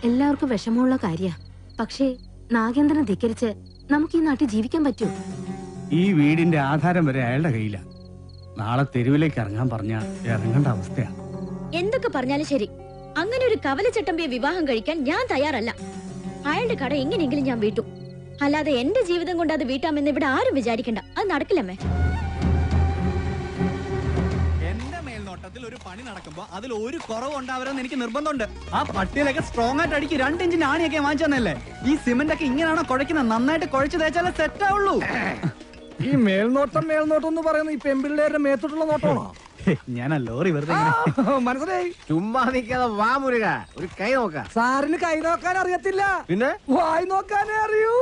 എല്ലാവർക്കും വിഷമമുള്ള കാര്യ. പക്ഷേ നാഗേന്ദ്രനെ ധിക്കരിച്ച് നമുക്ക് ഈ നാട്ടിൽ ജീവിക്കാൻ പറ്റൂ? ഈ വീടിന്റെ ആധാരം വരെ അയാളുടെ കയ്യില. നാളെ തെരുവിലേക്ക് ഇറങ്ങാൻ പറഞ്ഞ ഇറങ്ങേണ്ട അവസ്ഥയാണ്. എന്തൊക്കെ പറഞ്ഞാലും ശരി, അങ്ങനെ ഒരു കവലച്ചട്ടമ്പിയെ വിവാഹം കഴിക്കാൻ ഞാൻ തയ്യാറല്ല. അയാളുടെ കട എങ്ങനെയെങ്കിലും ഞാൻ വീട്ടും. അല്ലാതെ എന്റെ ജീവിതം കൊണ്ട് അത് വീട്ടാമെന്ന് ഇവിടെ ആരും വിചാരിക്കണ്ട. അത് നടക്കില്ലമ്മേ. എന്റെ മേൽനോട്ടത്തിൽ ഒരു പണി നടക്കുമ്പോ അതിൽ ഒരു കുറവ് ഉണ്ടാവരെന്ന് എനിക്ക് നിർബന്ധമുണ്ട്. ആ പട്ടിയിലൊക്കെ സ്ട്രോങ് ആയിട്ട് അടിക്ക് 2 ഇഞ്ചിന്റെ ആണിയൊക്കെ വാങ്ങിച്ചു തന്നല്ലേ. ഈ സിമന്റ് ഒക്കെ ഇങ്ങനെയാണോ കുഴക്കുന്നത്? നന്നായിട്ട് കുഴച്ച് തേച്ചാലേ സെറ്റ് ആവുള്ളൂ. ഈ മേൽനോട്ടം എന്ന് പറയുന്നത് ഈ പെമ്പിള്ളേരുടെ മേത്തോട്ടുള്ള നോട്ടമാണോ? ഞാൻ ലോറി വെറുതെ മനസ്സിലായി. ചുമ്മാ നിൽക്കാതെ വാ മുരുക, ഒരു കൈ നോക്കാം. സാറിന് കൈ നോക്കാൻ അറിയത്തില്ല, പിന്നെ വായി നോക്കാനേ അറിയൂ.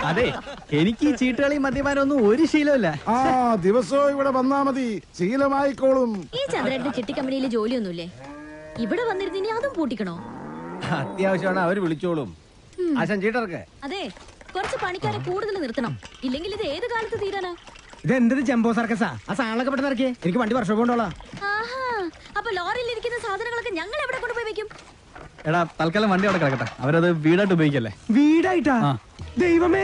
അതെ, എനിക്ക് ഈ ചീട്ടുകളി മദ്യപാനം ഒന്നും ഒരു ശീലമില്ല. ദിവസവും ഇവിടെ വന്നാ മതി, ശീലമായിക്കോളും. ഈ ചന്ദ്രന്റെ ചിട്ടി കമ്പനിയിൽ ജോലിയൊന്നുമില്ലേ? ഇവിടെ വന്നിരുന്നിനി അതും പൂട്ടിക്കണോ? അത്യാവശ്യമാണ്, അവര് വിളിച്ചോളും. ആശാൻ ചീട്ടർക്ക്. അതെ, കുറച്ച് പണിക്കാരെ കൂടുതൽ നിർത്തണം. ഇല്ലെങ്കിൽ ഇത് ഏത് കാലത്ത് തീരാനാ? ഇത് എന്തൊരു ജംബോ സർക്കസാ? ആ സാധനങ്ങളൊക്കെ പെട്ടെന്ന് ഇറക്കിയേ, എനിക്ക് വണ്ടി വർഷം കൊണ്ടോളാം. അപ്പൊ ലോറിയിൽ ഇരിക്കുന്ന സാധനങ്ങളൊക്കെ ഞങ്ങൾ എവിടെ കൊണ്ടുപോയി വെക്കും? എടാ, തൽക്കാലം വണ്ടി അവിടെ കിടക്കട്ടെ. അവരത് വീടായിട്ട് ഉപയോഗിക്കല്ലേ. വീടായിട്ടാ? ദൈവമേ,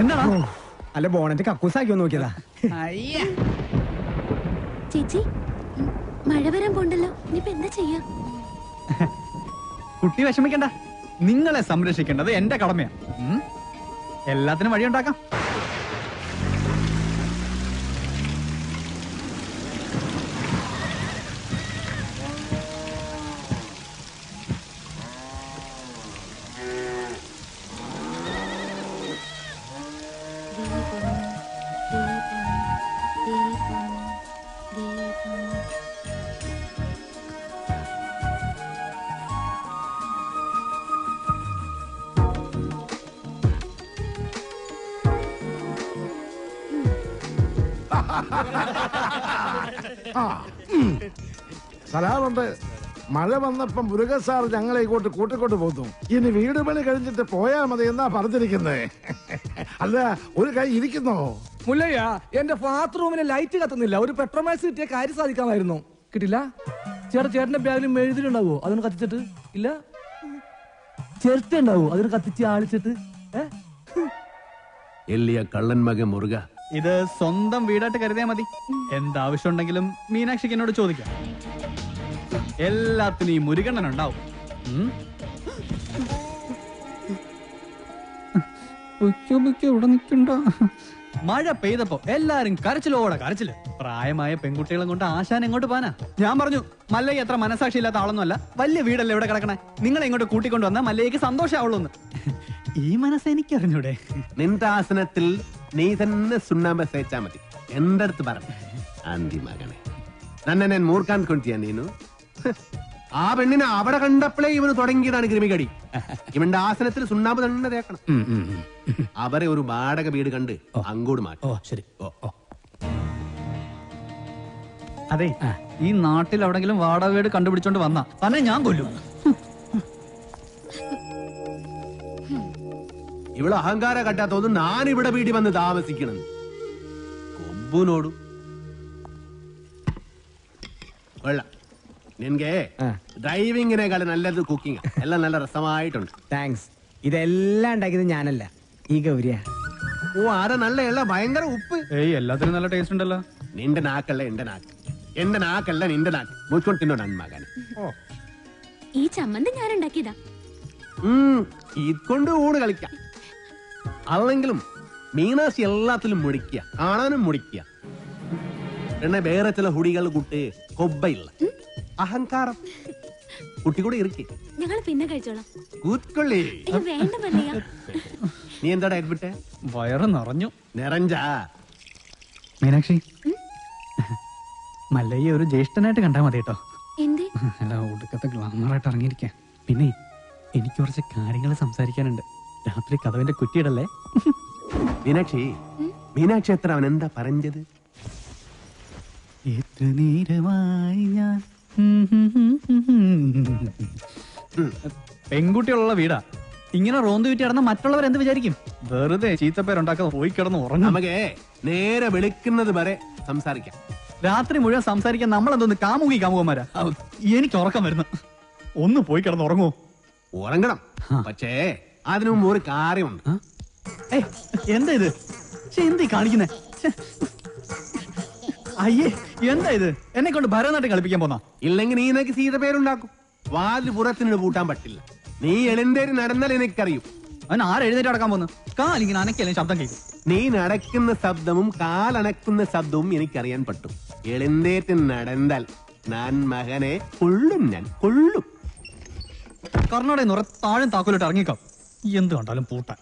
എന്താ? അല്ല ബോണറ്റ് കക്കൂസാക്കിയോ നോക്കിയതാ. ചേച്ചി, മഴ വരാൻ പോണ്ടല്ലോ, ഇനിയിപ്പോ എന്താ ചെയ്യാ? കുട്ടി വിഷമിക്കണ്ട, നിങ്ങളെ സംരക്ഷിക്കേണ്ടത് എന്റെ കടമയാ. എല്ലാത്തിനും വഴിയുണ്ടാക്കാം. സലാമുണ്ട്. മഴ വന്നപ്പം മുരുകൻ സാർ ഞങ്ങളെ ഇങ്ങോട്ട് കൂട്ടിക്കൊണ്ട് പോന്നു. ഇനി വീട് പണി കഴിഞ്ഞിട്ട് പോയാ മതി എന്നാ പറഞ്ഞിരിക്കുന്നത്. അല്ല, ഒരു കൈ ഇരിക്കുന്നോ? മുല്ലയ്യ, എന്റെ ബാത്റൂമിന് ലൈറ്റ് കത്തുന്നില്ല. ഒരു പെട്രോമാക്സ് കിട്ടിയ കാര്യം സാധിക്കാമായിരുന്നു. കിട്ടില്ല. ചേട്ടന്റെ ബാഗിൽ മെഴുതിലുണ്ടാവോ? അതിന് കത്തിച്ചിട്ട് ഇല്ല. ചിരട്ട ഉണ്ടാവോ? അതിന് കത്തിച്ച് ആളിച്ചിട്ട്. എല്ലിയ കള്ളൻ മകൻ മുരുക, ഇത് സ്വന്തം വീടായിട്ട് കരുതിയാ മതി. എന്താവശ്യം ഉണ്ടെങ്കിലും മീനാക്ഷിക്ക് എന്നോട് ചോദിക്കാം. എല്ലാത്തിനും ഈ മുരുകണ്ണൻ ഉണ്ടാവും. ഇവിടെ നിൽക്കണ്ട. മഴ പെയ്തപ്പോ എല്ലാരും കരച്ചിലോടെ കരച്ചില്. പ്രായമായ പെൺകുട്ടികളെ കൊണ്ട് ആശാൻ എങ്ങോട്ട് പോനാ? ഞാൻ പറഞ്ഞു, മല്ലയ്യ എത്ര മനസാക്ഷി ഇല്ലാത്ത ആളൊന്നുമല്ല. വലിയ വീടല്ലേ ഇവിടെ കിടക്കണേ. നിങ്ങളെ ഇങ്ങോട്ട് കൂട്ടിക്കൊണ്ട് വന്നാൽ മല്ലയ്യക്ക് സന്തോഷമാവുള്ളൂ. ഈ മനസ്സ് എനിക്കറിഞ്ഞൂടെ? നിന്റെ ആസനത്തിൽ നീ തന്നെ സുണ്ണാമ്പ തേച്ചാ മതി. എന്റെ അടുത്ത് പറഞ്ഞു ആന്തി മകനെ, തന്നെ ഞാൻ മൂർക്കാൻ കൊണ്ടിയാ നീനു. ആ പെണ്ണിനെ അവിടെ കണ്ടപ്പോഴേ ഇവന് തുടങ്ങിയതാണ് ക്രിമികടി. ഇവന്റെ ആസനത്തിൽ സുണ്ണാമ്പ് തന്നെ തേക്കണം. അവരെ ഒരു വാടക വീട് കണ്ട് അങ്ങോട്ട് മാറ്റും. ശരി. അതെ, ഈ നാട്ടിൽ എവിടെങ്കിലും വാടക വീട് കണ്ടുപിടിച്ചോണ്ട് വന്നാ തന്നെ ഞാൻ കൊല്ലും. ഇവിടെ അഹങ്കാര കട്ടാത്തോന്നും ഞാൻ ഇവിടെ വീട്ടിൽ വന്ന് താമസിക്കണം. കൊമ്പുനോടും കൊള്ളാം. നിനക്ക് ഡ്രൈവിങ്ങിനേക്കാളും നല്ലത് കുക്കിംഗ്. എല്ലാം നല്ല രസമായിട്ടുണ്ട്. താങ്ക്സ്. ഇതെല്ലാം ഉണ്ടാക്കിയത് ഞാനല്ല, ഈ ഗൗരിയാ. ഓ, ആരാ നല്ല എല്ലാം ഭയങ്കര ഉപ്പ്. ഏയ്, എല്ലാത്തിനും നല്ല ടേസ്റ്റ് ഉണ്ടല്ലോ. നിന്റെ നാക്കല്ല എന്റെ നാക്ക്, എന്റെ നാക്കല്ല നിന്റെ നാക്ക്. മുച്ചുകൊണ്ട് തിന്നോ നന്മകൻ. ഈ ചമ്മന്തി ഞാൻ ഉണ്ടാക്കിയതാ. ഇതുകൊണ്ട് ഊണ് കളിക്കാം. അല്ലെങ്കിലും മീനാശി എല്ലാത്തിലും മുടിക്കുക, കാണാനും മുടിക്കുക. പിന്നെ വേറെ ചില ഹുടികൾ കുട്ടി കൊബ്ബയില്ല അഹങ്കാരം കുട്ടി കൂടെ ഇരിക്കേ. ഞങ്ങൾ പിന്നെ കഴിച്ചോളാം. കൂത്തൊള്ളി. വേണ്ട മല്ലയ്യ. നീ എന്താ എഡ്വിട്ടെ? വയറ് നിറഞ്ഞു. നിറഞ്ചാ മീനാക്ഷി, മല്ലയ്യ ഒരു ജ്യേഷ്ഠനായിട്ട് കണ്ടാ മതി കേട്ടോ. എന്തേ? അല്ല, ഒടുക്കത്തെ ഗ്ലാമറായിട്ട് ഇറങ്ങിയിരിക്കാം. പിന്നെ എനിക്ക് കുറച്ച് കാര്യങ്ങൾ സംസാരിക്കാനുണ്ട്. രാത്രി കഥവിന്റെ കുറ്റിയിടല്ലേ? മീനാക്ഷി, മീനാക്ഷി എത്ര അവൻ എന്താ പറഞ്ഞത്? എത്ര നേരമായി ഞാൻ പെൺകുട്ടികളുള്ള വീടാ. ഇങ്ങനെ റോന്ത് വിറ്റി കിടന്ന മറ്റുള്ളവർ എന്ത് വിചാരിക്കും? വെറുതെ ചീത്തപ്പേരുണ്ടാക്കാതെ പോയി കിടന്ന് ഉറങ്ങും. നമുക്ക് നേരെ വെളുക്കുന്നത് വരെ സംസാരിക്കാം. രാത്രി മുഴുവൻ സംസാരിക്കാൻ നമ്മളെന്തോന്ന് കാമുകന്മാരാ. എനിക്ക് ഉറക്കം വരുന്നു. ഒന്ന് പോയി കിടന്ന് ഉറങ്ങോ? ഉറങ്ങണം, പക്ഷേ അതിനു മുമ്പ് ഒരു കാര്യമുണ്ട്. എന്താ ഇത്? എന്ത് കാണിക്കുന്നേ? അയ്യേ, എന്താ ഇത്? എന്നെ കൊണ്ട് ഭരതനാട്യം കളിപ്പിക്കാൻ പോന്നാ? ഇല്ലെങ്കിൽ നീ നിനക്ക് സീത പേരുണ്ടാക്കും. വാതിൽ പുറത്തിനോട് പൂട്ടാൻ പറ്റില്ല. നീ എഴുന്നേറ്റ് നടന്നാൽ എനിക്കറിയും. അവൻ എഴുന്നേറ്റ് നടക്കാൻ പോന്നു? കാലിങ്ങനെ അനക്കല്ലേ ശബ്ദം കേൾക്കും. നീ നടക്കുന്ന ശബ്ദവും കാലണക്കുന്ന ശബ്ദവും എനിക്കറിയാൻ പറ്റും. എഴുന്നേറ്റ് നടന്നാൽ ഞാൻ മകനെ കൊള്ളും, ഞാൻ കൊള്ളും. കർണാടക നിറ താഴെ താക്കോലിട്ട് ഇറങ്ങിക്കാം. എന്ത് കണ്ടാലും പൂട്ടാൻ.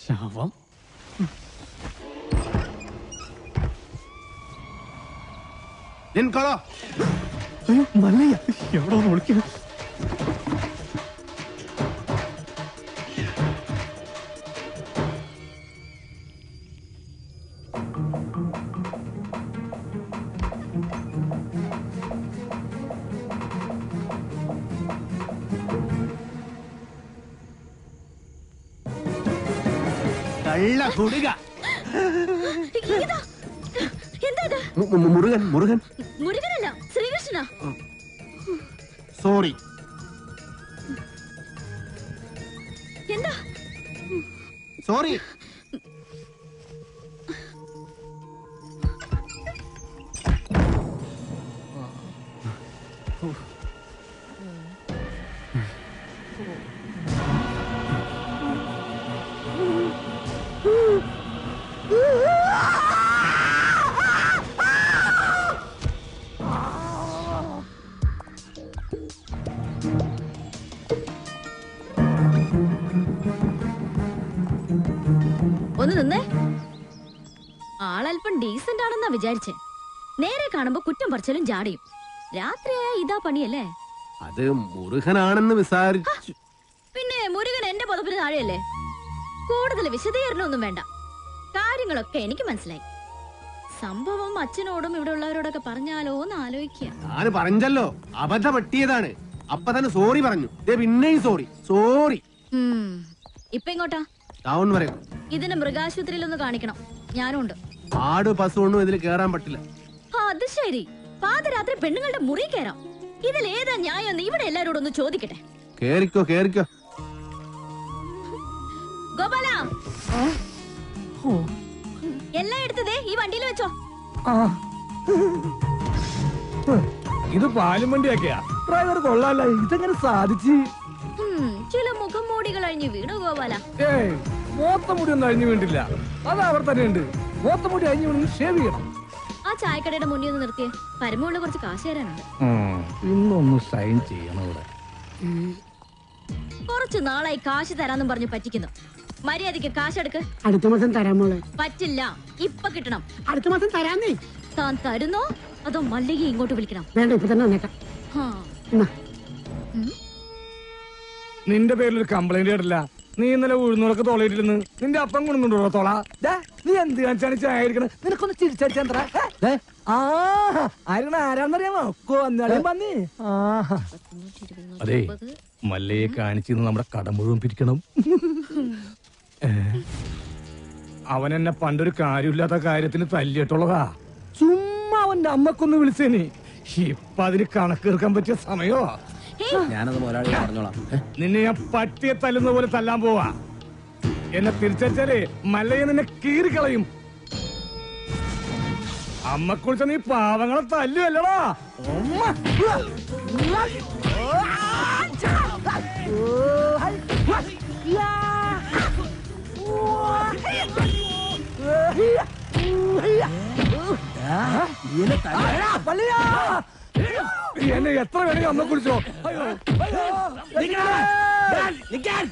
ശവം. നിൻകൊളോ മല്ലയ്യ എവിടെ ഒന്ന് വിളിക്കുന്നു? കള്ള കുടുക. എന്താ? മുരുകൻ. മുരുകൻ മുരുകനല്ല, ശ്രീകൃഷ്ണ. സോറി. എന്താ? സോറി. ഒന്ന് നിന്നേ. ആളല്പം ഡീസന്റ് ആണെന്നാ വിചാരിച്ചേ. നേരെ കാണുമ്പോ കുറ്റം പറിച്ചാലും ജാടയും. രാത്രിയായ ഇതാ പണിയല്ലേ? അത് മുരുകനാണെന്ന് വിചാരിച്ചു. പിന്നെ മുരുകൻ എന്റെ പുതപ്പിന് താഴെയല്ലേ? കൂടുതൽ വിശദീകരണമൊന്നും വേണ്ട. കാര്യങ്ങളൊക്കെ എനിക്ക് മനസ്സിലായി. സംഭവം അച്ഛനോടും ഇവിടെ ഉള്ളവരോടൊക്കെ പറഞ്ഞാലോ എന്ന് ആലോചിക്കുക. ഞാൻ പറഞ്ഞല്ലോ, അബദ്ധ പറ്റിയതാണ്. അപ്പൊ തന്നെ സോറി പറഞ്ഞു. പിന്നെയും സോറി. സോറി. ഇപ്പൊ ഇങ്ങോട്ടാ? ടൗൺ വരെ. ഇതിന് മൃഗാശുപത്രിയിലൊന്ന് കാണിക്കണം. ഞാനും ഉണ്ട്. ആട് പശുവൊന്നും ഇതിൽ കേറാൻ പറ്റില്ല. അത് ശരി. പാതിരാത്രി പെണ്ണുങ്ങളുടെ മുറി കയറാം. ഇതിൽ ഏതാ ന്യായം? ഇവിടെ എല്ലാരോടും ഒന്ന് ചോദിക്കട്ടെ. കേറിക്കോ, കേറിക്കോ. ഗോപാല, എല്ലാം എടുത്തതേ ഈ വണ്ടിയിൽ വെച്ചോ. ഇത് പാലും വണ്ടിയൊക്കെയാ. ഡ്രൈവർ കൊള്ളാല്ല. ഇതെങ്ങനെ സാധിച്ചു? ചില മുഖം മൂടികൾ അഴിഞ്ഞു വീണു ഗോപാല. ഏയ്, മോത്തമുടി ഒന്നും അഴിഞ്ഞു വീണ്ടില്ല. അത് അവർ തന്നെ ഉണ്ട്. മോത്തമുടി അഴിഞ്ഞു വീണ് ഷേവ് ചെയ്യണം. ആ ചായക്കടയുടെ മുന്നിൽ ഒന്ന് നിർത്തിയേ. പരമുള്ള കുറച്ച് കാശ് തരാനുണ്ട്. ഇന്നൊന്ന് സൈൻ ചെയ്യണം ഇവിടെ. കുറച്ചു നാളായി കാശ് തരാന്നും പറഞ്ഞു പറ്റിക്കുന്നു. മര്യാദക്ക് കാശെടുക്ക്. അടുത്ത മാസം തരാൻ മോളെ. പറ്റില്ല, ഇപ്പൊ കിട്ടണം. അടുത്ത മാസം തരാന്നേ. താൻ തരുന്നോ അതോ മല്ലിക ഇങ്ങോട്ട് വിളിക്കണം? വേണ്ട, ഇപ്പൊ തന്നെ വന്നേക്കാം. നിന്റെ പേരിൽ ഒരു കംപ്ലൈന്റ് കേട്ടില്ല. നീ ഇന്നലെ ഉഴുന്നോളൊക്കെ തോളയിട്ടിരുന്ന് നിന്റെ അപ്പം കൊണ്ടുണ്ടോ തോള? നീ എന്ത് കാണിച്ചാണ് ചായ നിനക്കൊന്ന് ചിരിച്ചടിച്ചാ? ആരാന്നറിയാമോ? വന്നേ. അതെ, മല്ലയെ കാണിച്ചിരുന്ന് നമ്മുടെ കട മുഴുവൻ പിരിക്കണം. അവൻ എന്നെ പണ്ടൊരു കാര്യമില്ലാത്ത കാര്യത്തിന് തല്ലിയിട്ടുള്ളതാ. ചുമ്മാ അവന്റെ അമ്മക്കൊന്ന് വിളിച്ചേനി. ഇപ്പൊ അതിന് കണക്കേർക്കാൻ പറ്റിയ സമയോ? ഞാനത് മുതലാളി പറഞ്ഞോളാം. നിന്നെ ഞാൻ പട്ടിയെ തല്ലുന്ന പോലെ തല്ലാൻ പോവാ. എന്നെ തിരിച്ചടിച്ചാലേ മല്ലയെ നിന്നെ കീറിക്കളയും. അമ്മ കുറിച്ച നീ പാവങ്ങളെ തല്ലുവല്ലടാ. എന്നെ എത്ര വേണമെങ്കിൽ അമ്മ കുറിച്ചോ. നിക്കാൻ